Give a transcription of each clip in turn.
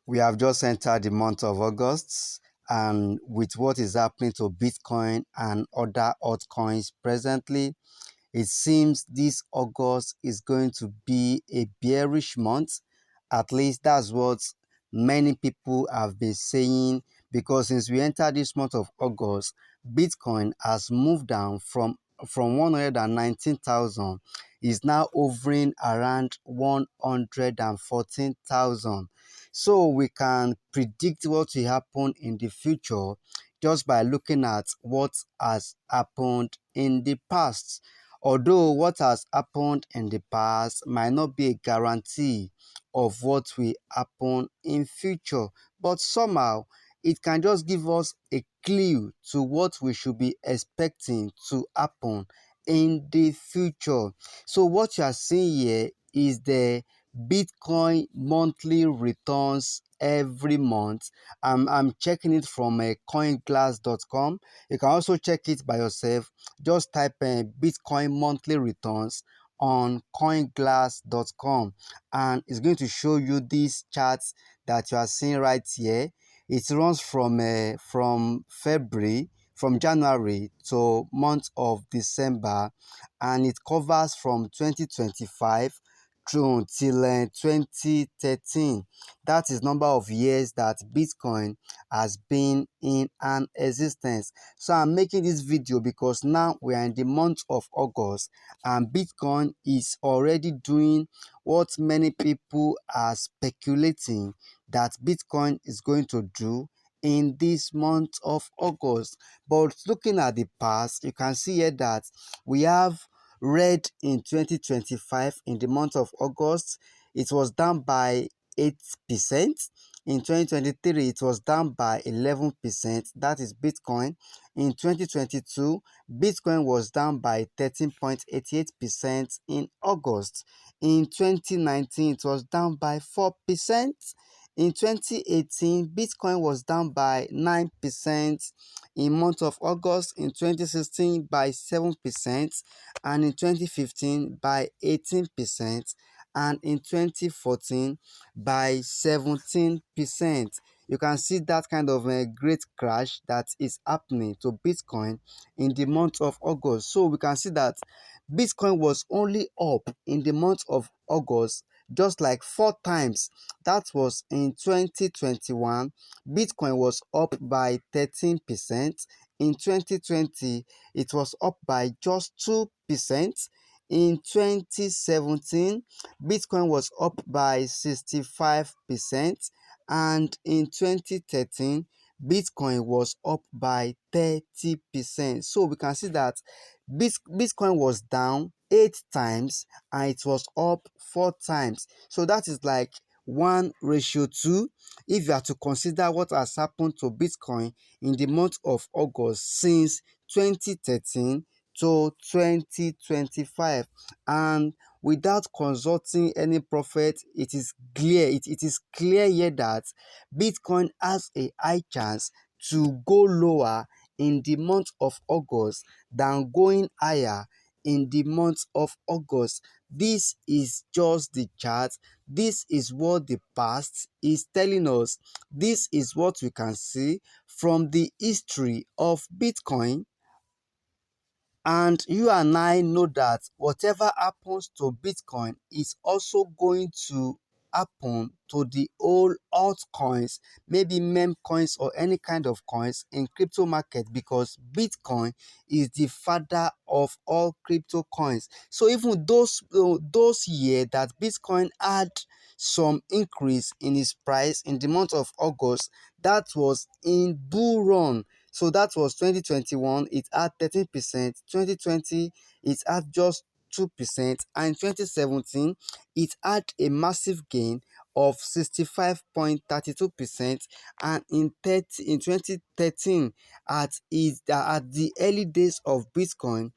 We have just entered the month of August, and with what is happening to Bitcoin and other altcoins presently, it seems this August is going to be a bearish month. At least that's what many people have been saying, because since we entered this month of August, Bitcoin has moved down from 119,000, is now hovering around 114,000. So we can predict what will happen in the future just by looking at what has happened in the past. Although what has happened in the past might not be a guarantee of what will happen in future, but somehow it can just give us a clue to what we should be expecting to happen in the future. So what you are seeing here is the Bitcoin monthly returns every month. I'm checking it from coinglass.com. You can also check it by yourself. Just type Bitcoin monthly returns on coinglass.com, and it's going to show you these charts that you are seeing right here. It runs from February, from January to month of December, and it covers from 2025 through till 2013. That is number of years that Bitcoin has been in an existence. So I'm making this video because now we are in the month of August, and Bitcoin is already doing what many people are speculating that Bitcoin is going to do in this month of August. But looking at the past, you can see here that we have red in 2025. In the month of August, it was down by 8%. In 2023, it was down by 11%. That is Bitcoin. In 2022, Bitcoin was down by 13.88% in August. In 2019, it was down by 4%. In 2018, Bitcoin was down by 9% in month of August, in 2016 by 7%, and in 2015 by 18%, and in 2014 by 17%. You can see that kind of a great crash that is happening to Bitcoin in the month of August. So we can see that Bitcoin was only up in the month of August just like 4 times. That was in 2021. Bitcoin was up by 13%. In 2020, it was up by just 2%. In 2017, Bitcoin was up by 65%, and in 2013, Bitcoin was up by 30%. So we can see that Bitcoin was down 8 times and it was up 4 times. So that is like 1:2 if you are to consider what has happened to Bitcoin in the month of August since 2013 to 2025. And without consulting any prophet, it is clear, it is clear here that Bitcoin has a high chance to go lower in the month of August than going higher in the month of August. This is just the chart. This is what the past is telling us. This is what we can see from the history of Bitcoin. And you and I know that whatever happens to Bitcoin is also going to happen to the whole altcoins, maybe meme coins or any kind of coins in crypto market, because Bitcoin is the father of all crypto coins. So even those years that Bitcoin had some increase in its price in the month of August, that was in bull run. So that was 2021, it had 13%, 2020, it had just 2%, and 2017, it had a massive gain of 65.32%, and in 2013, at the early days of Bitcoin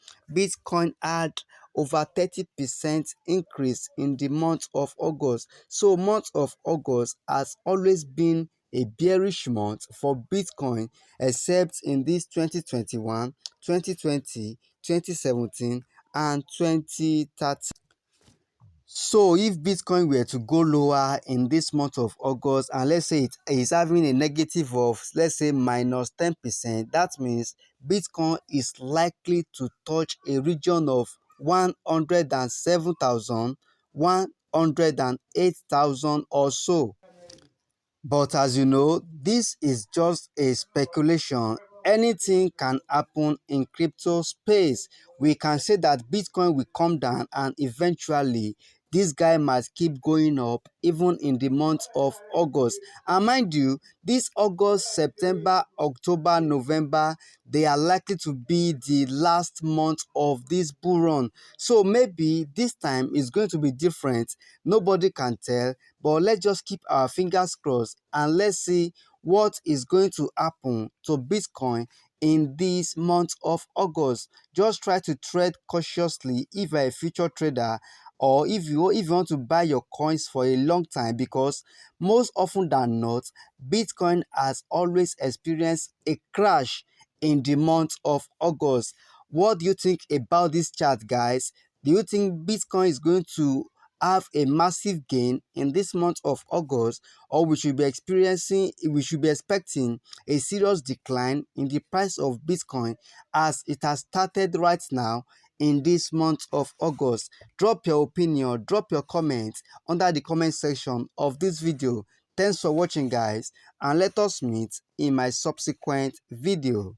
had over 30% increase in the month of August. So month of August has always been a bearish month for Bitcoin, except in this 2021, 2020, 2017, and 2030. So if Bitcoin were to go lower in this month of August, and let's say it is having a negative of, let's say, minus 10%, that means Bitcoin is likely to touch a region of 107,000, 108,000 or so. But as you know, this is just a speculation. Anything can happen in crypto space. We can say that Bitcoin will come down and eventually this guy might keep going up even in the month of August. And mind you, this August, September, October, November, they are likely to be the last month of this bull run. So maybe this time is going to be different. Nobody can tell, but let's just keep our fingers crossed and let's see what is going to happen to Bitcoin in this month of August. Just try to trade cautiously if you're a future trader, or if you want to buy your coins for a long time, because most often than not, Bitcoin has always experienced a crash in the month of August. What do you think about this chart, guys? Do you think Bitcoin is going to have a massive gain in this month of August, or we should be expecting a serious decline in the price of Bitcoin as it has started right now in this month of August? Drop your opinion, drop your comments under the comment section of this video. Thanks for watching, guys, and let us meet in my subsequent video.